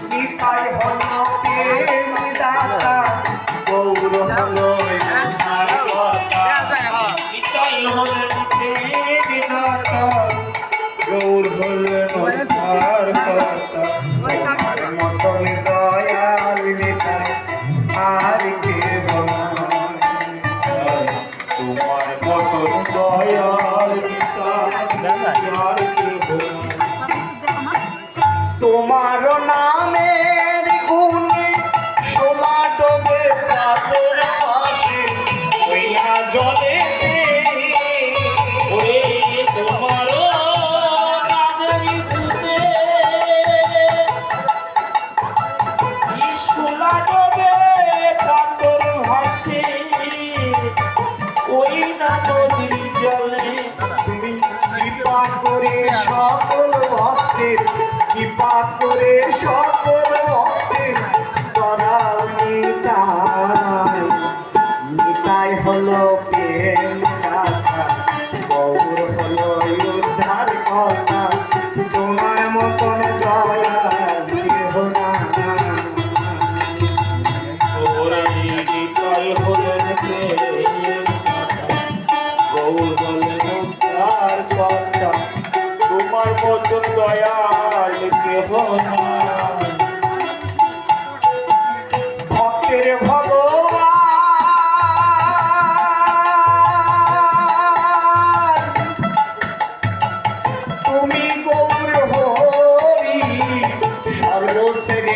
নিতাই হল প্রেম দাতা গৌর হল উদ্ধার কর্তা নিতাই হলেন প্রেম দাতা গৌর হলেন উদ্ধার কর্তা মতন দয়াল নিতাই আর কে তোমার মতন দয়াল নিতাই আর কে তোমার নামের গুণে সোলা ডোবে পাথর পাশে হইয়া জলে ওরে তোমার নামের গুণে সোলা ডোবে পাথর ভাসে ওই না নদীর জলে তুমি কৃপা করে সকল ভক্তের কৃপা করে সকল ভক্তের করাও নিতাই নিতাই হলো প্রেম দাতা গৌর হলো উদ্ধার কর্তা তোমার মতন দয়া কেহ না ওরে নিতাই হলেন প্রেম দাতা গৌর হলেন উদ্ধার কর্তা তোমার মতন দয়াল কেহ না ভক্তের ভগবান তুমি গৌর হরি সর্বশ্রেষ্ঠ